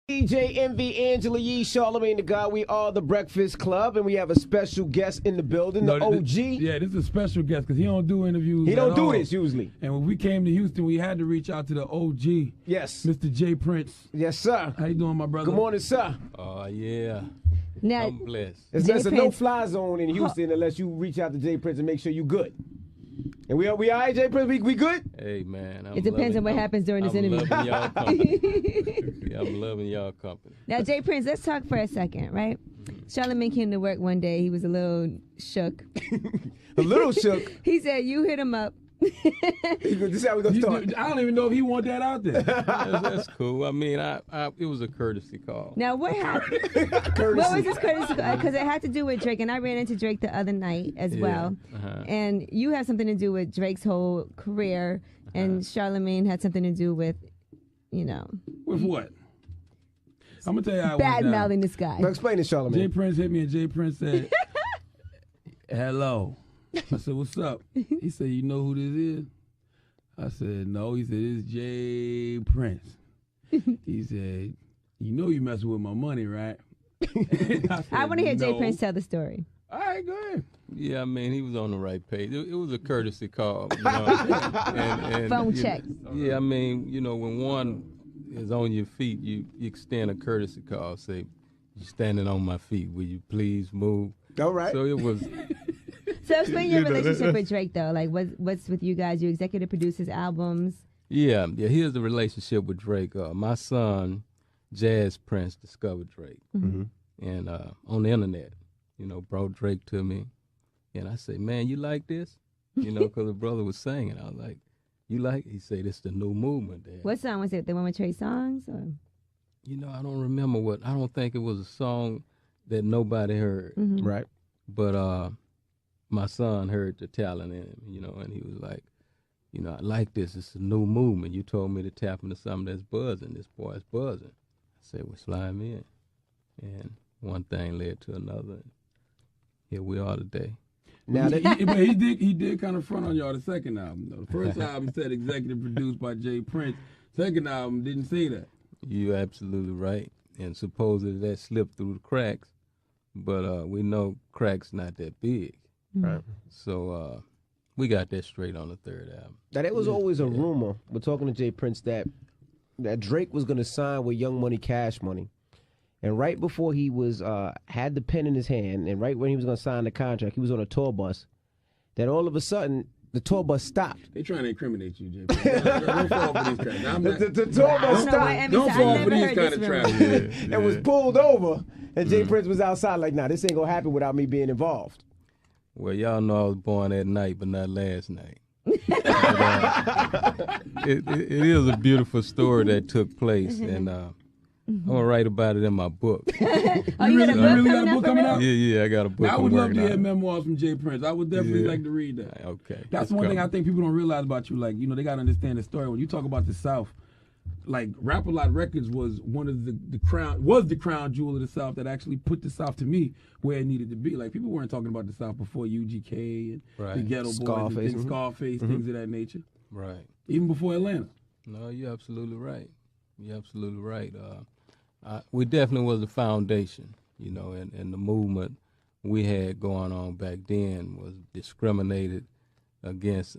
DJ Envy, Angela Yee, Charlamagne the God. We are the Breakfast Club, and we have a special guest in the building, the OG. This is a special guest because he don't do interviews. He don't do this usually. And when we came to Houston, we had to reach out to the OG. Yes. Mr. J. Prince. Yes, sir. How you doing, my brother? Good morning, sir. Oh, yeah. Now, I'm blessed. There's a no-fly zone in Houston unless you reach out to J. Prince and make sure you good. And we all right, J. Prince? We good? Hey, man. It depends on what happens during this interview. I'm loving y'all company. I'm loving y'all company. Now, J. Prince, let's talk for a second, right? Charlamagne came to work one day. He was a little shook. A little shook? He said, you hit him up. This is how we gonna start. I don't even know if he want that out there. That's cool. I mean, it was a courtesy call. Now, what happened? What was this courtesy call? Because it had to do with Drake, and I ran into Drake the other night as well. And you have something to do with Drake's whole career, and Charlamagne had something to do with, With what? I'm going to tell you how it bad went down. mouthing this guy. Now explain it, Charlamagne. J. Prince hit me, and J. Prince said, hello. I said, what's up? He said, you know who this is? I said, no. He said, it's J. Prince. He said, you know you messing with my money, right? I want to hear no. J. Prince tell the story. All right, go ahead. Yeah, I mean, he was on the right page. It was a courtesy call. Phone check. Yeah, I mean, when one is on your feet, you extend a courtesy call. Say, you're standing on my feet. Will you please move? All right. So it was... So explain your relationship with Drake, though. Like, what's with you guys? You executive produce his albums. Yeah. Here's the relationship with Drake. My son, Jazz Prince, discovered Drake, and on the internet, brought Drake to me, and I say, man, you like this? Because the brother was singing. I was like, you like it? He said, it's the new movement, Dad. What song was it? The one with Trey Songz? Or? I don't remember I don't think it was a song that nobody heard. Right. But my son heard the talent in him, and he was like, I like this. It's a new movement. You told me to tap into something that's buzzing. This boy's buzzing. I said, well, slime in. And one thing led to another. And here we are today. Now he did kind of front on y'all the second album, though. The first album said executive produced by J. Prince. Second album didn't say that. You're absolutely right. And supposedly that slipped through the cracks. But we know cracks not that big. Right. So we got that straight on the third album. Now, there was always a rumor, we're talking to J. Prince, that Drake was going to sign with Young Money, Cash Money. And right before he was had the pen in his hand, and right when he was going to sign the contract, he was on a tour bus. Then all of a sudden, the tour bus stopped. They trying to incriminate you, J. Prince. Don't fall for these kind of The tour bus stopped. Don't fall for these kind of traps. And was pulled over, and J. Prince was outside like, nah, this ain't going to happen without me being involved. Well, y'all know I was born that night, but not last night. It is a beautiful story that took place, and I'm going to write about it in my book. You really got a book coming out? Yeah, I got a book. I would love to hear memoirs from J. Prince. I would definitely like to read that. Okay. That's one thing I think people don't realize about you. Like, they got to understand the story. When you talk about the South, like Rap-A-Lot Records was one of the crown jewel of the South that actually put the South to me where it needed to be. Like, people weren't talking about the South before UGK and the Ghetto Boys and Scarface, things of that nature. Right. Even before Atlanta. No, you're absolutely right. You're absolutely right. We definitely was the foundation, and the movement we had going on back then was discriminated against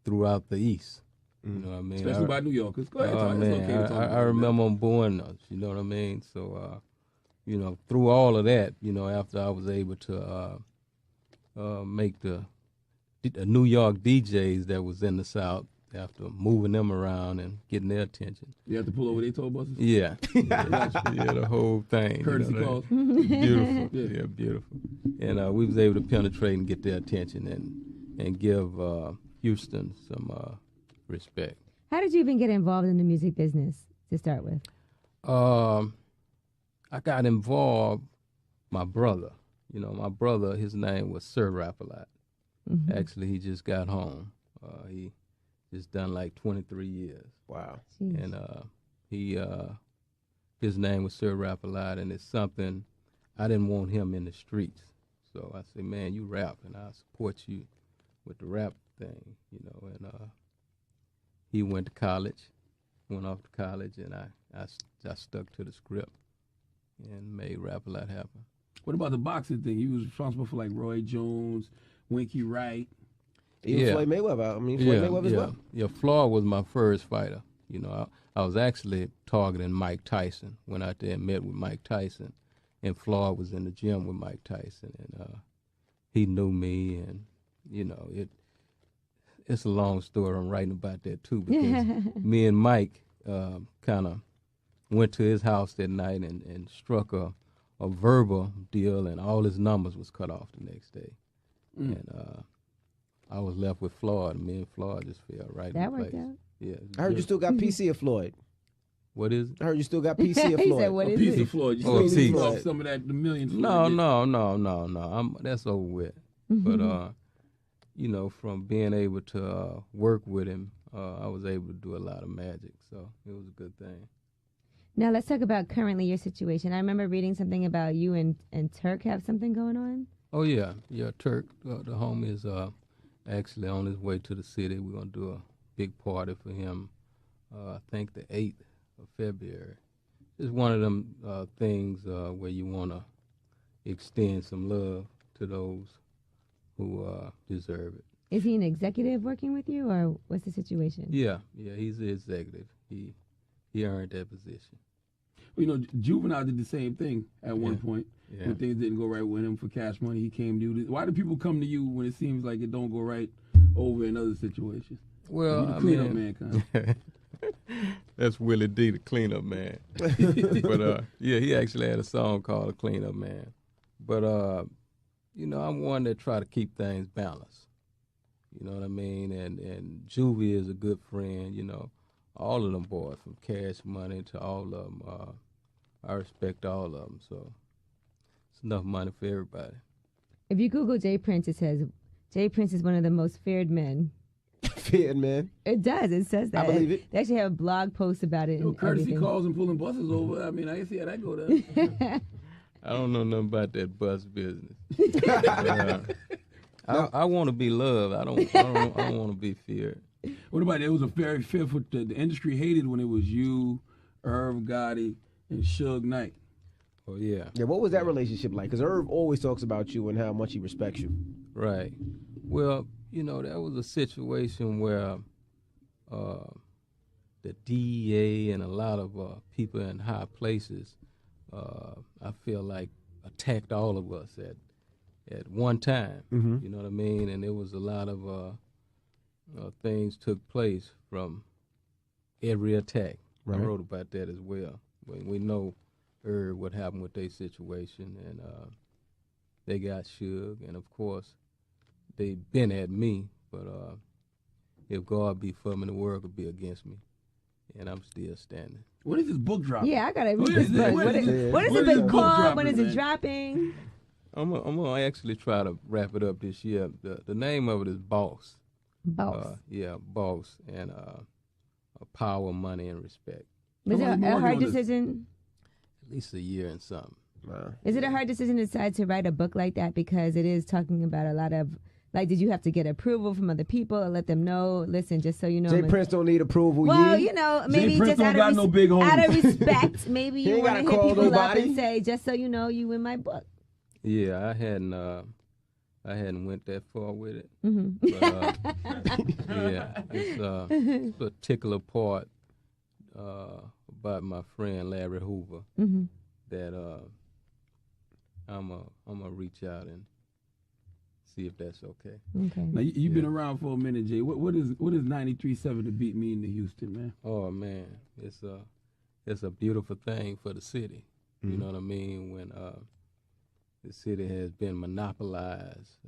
throughout the East. You know what I mean? Especially by New Yorkers. Go ahead, man, it's okay to talk about I remember them born us, you know what I mean? So, through all of that, after I was able to make the New York DJs that was in the South, after moving them around and getting their attention. You have to pull over their tour buses? Yeah. The whole thing. Courtesy calls. Beautiful. Yeah, beautiful. And we was able to penetrate and get their attention and give Houston some respect. How did you even get involved in the music business to start with? I got involved, my brother. My brother, his name was Sir Rap-A-Lot. Actually, he just got home. He just done like 23 years. Wow. Jeez. And his name was Sir Rap-A-Lot, and it's something I didn't want him in the streets. So I said, man, you rap, and I'll support you with the rap thing, and he went to college, went off to college, and I stuck to the script and made Rap a Lot happen. What about the boxing thing? He was responsible for like Roy Jones, Winky Wright. Even Floyd Mayweather. I mean, Floyd Mayweather as well. Yeah, Floyd was my first fighter. You know, I was actually targeting Mike Tyson. Went out there and met with Mike Tyson, and Floyd was in the gym with Mike Tyson, and he knew me, and you know, it's a long story. I'm writing about that too, because me and Mike kind of went to his house that night and struck a verbal deal, and all his numbers was cut off the next day, and I was left with Floyd, and me and Floyd just fell right in place. That worked out. Yeah, I heard you still got PC of Floyd. What is it? I heard you still got PC of He Floyd. said, what A is piece it? of Floyd. You Oh, a still piece. off some of that, the millions. No. That's over with. But you know, from being able to work with him, I was able to do a lot of magic. So it was a good thing. Now let's talk about currently your situation. I remember reading something about you and Turk have something going on. Oh yeah. Turk, the homie is actually on his way to the city. We're gonna do a big party for him. I think the 8th of February. It's one of them things where you wanna extend some love to those who deserve it. Is he an executive working with you, or what's the situation? Yeah, he's the executive. He earned that position. Well, you know, Juvenile did the same thing at one point. Yeah. When things didn't go right with him for Cash Money, he came to you. Why do people come to you when it seems like it don't go right over in other situations? Well, the cleanup man kind. That's Willie D, the cleanup man. But he actually had a song called "The Cleanup Man." But you know, I'm one that try to keep things balanced. You know what I mean? And Juvie is a good friend. You know, all of them boys, from Cash Money to all of them. I respect all of them. So it's enough money for everybody. If you Google Jay Prince, it says Jay Prince is one of the most feared men. Feared man? It does. It says that. I believe it. They actually have a blog post about it. Courtesy calls and pulling buses over. I mean, I can see how that go down. I don't know nothing about that bus business. I want to be loved. I don't want to be feared. What about it? It was a very fearful. The industry hated when it was you, Irv Gotti, and Suge Knight. Oh yeah. Yeah. What was that relationship like? Because Irv always talks about you and how much he respects you. Right. Well, you know, that was a situation where the DEA and a lot of people in high places, I feel like, attacked all of us at one time. Mm-hmm. You know what I mean? And there was a lot of things took place from every attack. Right. I wrote about that as well. We know what happened with their situation, and they got Suge, and of course, they been at me, but if God be for me, the world could be against me, and I'm still standing. When is this book dropping? Yeah, I gotta read this book. What is it been called? When is it dropping? I'm gonna actually try to wrap it up this year. The name of it is Boss. Boss. Boss, and power, money, and respect. Was it a hard decision? At least a year and something. Is it a hard decision to decide to write a book like that, because it is talking about a lot of, like, did you have to get approval from other people or let them know, listen, just so you know. Jay Prince don't need approval. Well, you know, maybe just out of respect, maybe you want to hit people up and say, just so you know, you in my book. Yeah, I hadn't went that far with it. Mm-hmm. But, yeah, it's a particular part about my friend Larry Hoover that I'm gonna reach out and see if that's okay. Okay. Now you've been around for a minute, Jay. What is 93.7 The Beat mean to Houston, man? Oh man, it's a beautiful thing for the city. You know what I mean? When the city has been monopolized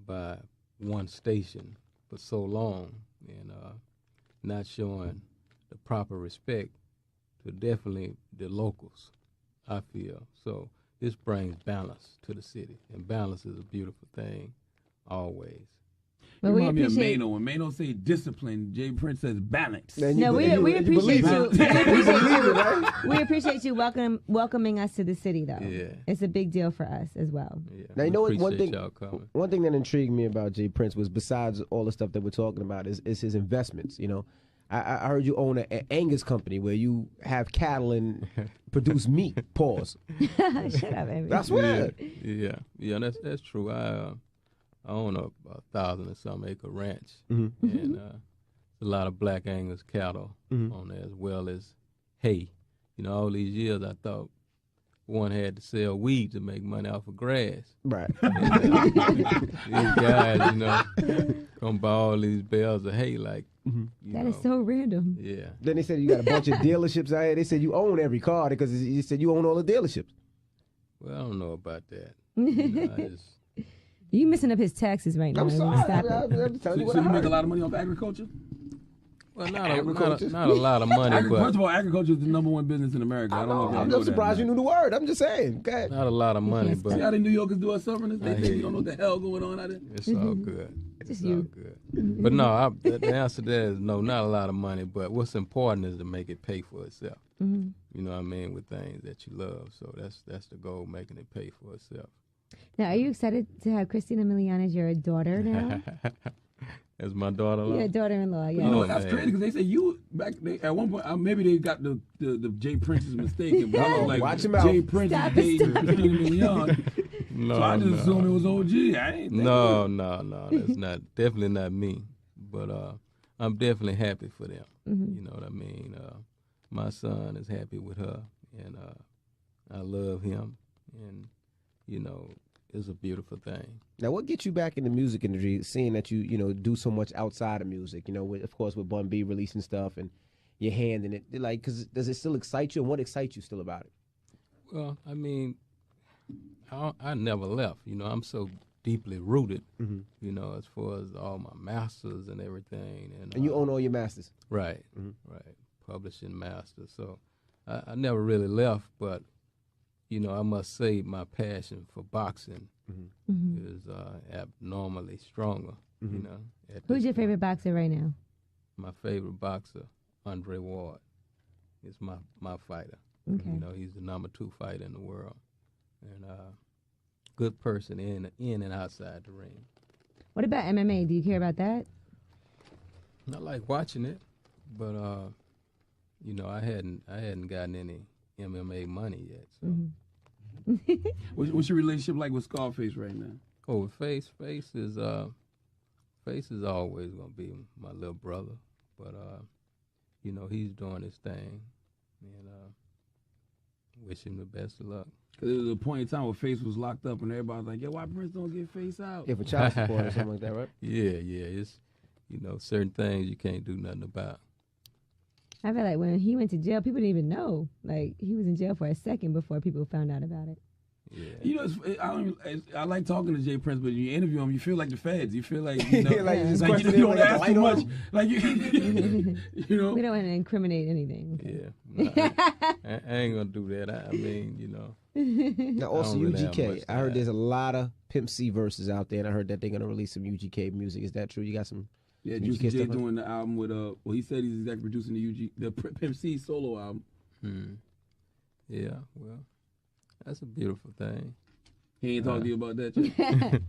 by one station for so long, and not showing the proper respect to definitely the locals, I feel. So this brings balance to the city, and balance is a beautiful thing, always. Well, you remind me of Mano. When Mano say discipline, Jay Prince says balance. No, we appreciate you. We appreciate you welcoming us to the city, though. Yeah. It's a big deal for us as well. Yeah, now, you know what? One thing that intrigued me about Jay Prince was, besides all the stuff that we're talking about, is his investments. You know, I heard you own an Angus company where you have cattle and produce meat. Pause. Shut up, Amy. That's what. Yeah, that's true. I own a 1,000 and some acre ranch, Mm-hmm. and a lot of black Angus cattle on there, as well as hay. You know, all these years I thought one had to sell weed to make money off of grass. Right. These guys, you know, come buy all these bales of hay, like, you That know. is so random. Yeah. Then they said you got a bunch of dealerships out here. They said you own every car because you said you own all the dealerships. Well, I don't know about that. You know, I just, You messing up his taxes right now. I'm sorry. Stop it. I'm telling you what So I you make a heard. lot of money off agriculture? well, not a lot of money, First but of all, agriculture is the #1 business in America. I don't know if y'all I'm know just surprised that, you knew the word. I'm just saying. Go ahead. not a lot of money, can't but See how the New Yorkers do us suffering? They I think hear you don't know what the hell going on out there. it's all good. Just It's you. all good. But no, the answer to that is no, not a lot of money. But what's important is to make it pay for itself. Mm-hmm. You know what I mean? With things that you love. So that's the goal, making it pay for itself. Now, are you excited to have Christina Milian as your daughter now? As my daughter-in-law. Your daughter-in-law, yeah. You know, Oh, that's man. crazy because they say you at one point maybe they got the Jay Prince is mistaken, but I was like Watch him out. Jay Prince Stop is it, dating stop Christina Milian, No, so I just no. assumed it was OG. I ain't think No, that's definitely not me. But I'm definitely happy for them. Mm-hmm. You know what I mean? My son is happy with her, and I love him, and you know, it's a beautiful thing. Now, what gets you back in the music industry, seeing that you do so much outside of music? You know, with, of course, with Bun B releasing stuff and your hand in it. Like, does it still excite you, and what excites you still about it? Well, I mean, I never left. You know, I'm so deeply rooted. You know, as far as all my masters and everything, And you own all your masters. right, right, publishing master. So I never really left, but you know, I must say my passion for boxing is abnormally stronger. You know, at Who's this your point. favorite boxer right now? My favorite boxer, Andre Ward, is my fighter. Okay. You know, he's the #2 fighter in the world, and good person in and outside the ring. What about MMA? Do you care about that? I like watching it, but you know, I hadn't gotten any MMA money yet. So. What's your relationship like with Scarface right now? Oh, Face is always gonna be my little brother, but you know, he's doing his thing, and wish him the best of luck. Because there was a point in time where Face was locked up and everybody was like, yeah, why Prince don't get Face out? Yeah, for child support or something like that, right? Yeah, it's you know, certain things you can't do nothing about. I feel like when he went to jail, people didn't even know. Like, he was in jail for a second before people found out about it. Yeah. You know, I like talking to Jay Prince, but when you interview him, you feel like the feds. You feel like, you know, Like, you just like question you don't him, like, ask the too light much. on. Like, you know. We don't want to incriminate anything. Yeah, no, I ain't gonna do that. I mean, you know. Now, also don't really have UGK. much I heard to there's a lot of Pimp C verses out there, and I heard that they're gonna release some UGK music. Is that true? You got some? Yeah, UGK Juicy J stuff on? doing the album with well, he said he's executive producing the Pimp C solo album. Yeah, well, that's a beautiful thing. He ain't talking to you about that yet.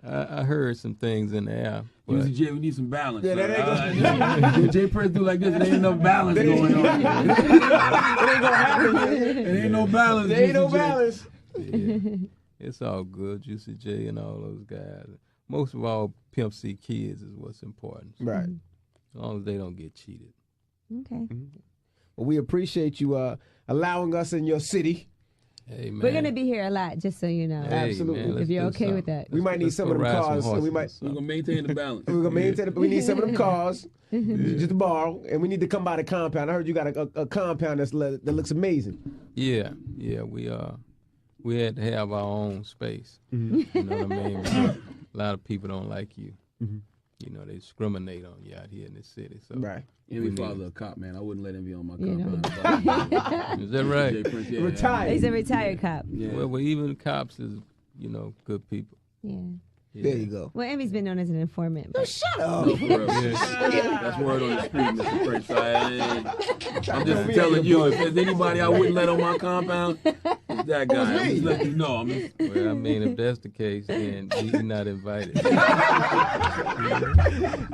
I heard some things in the air. But Juicy J, we need some balance. Yeah, that ain't Jay Prince do like this, there ain't enough balance going on. It ain't gonna happen. There ain't no balance. There ain't no Juicy J. balance. yeah, it's all good. Juicy J and all those guys. Most of all, Pimp C kids is what's important. Right. As long as they don't get cheated. Okay. Well, we appreciate you allowing us in your city. Hey, man. We're going to be here a lot, just so you know. Hey, Absolutely. man, let's If you're do okay with something. that. We might need Let's some go of them ride some cars. And we horses might. or something. We're gonna maintain the balance. We're gonna maintain. We need some of them cars, just to borrow, and we need to come by the compound. I heard you got a compound that looks amazing. Yeah, we had to have our own space. You know what I mean? Because a lot of people don't like you. You know, they discriminate on you out here in this city. So Right. Envy father a cop, man. I wouldn't let him be on my You know. compound. is that right? Jay Prince, yeah, Retired. He's a retired cop. Yeah. Well, even cops is, you know, good people. Yeah. Yeah. There you go. Well, Emmy's been known as an informant. But Shut up. No, for real. That's word on the street, Mr. Prince. I'm just telling you, if there's anybody I wouldn't let on my compound, it's that guy. me. I'm just letting you know. Well, I mean, if that's the case, then you're not invited.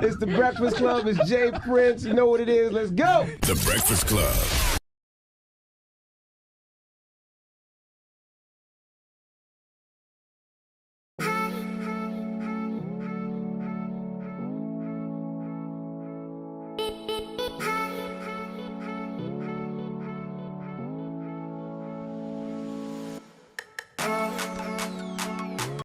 It's the Breakfast Club. It's Jay Prince. You know what it is. Let's go. The Breakfast Club.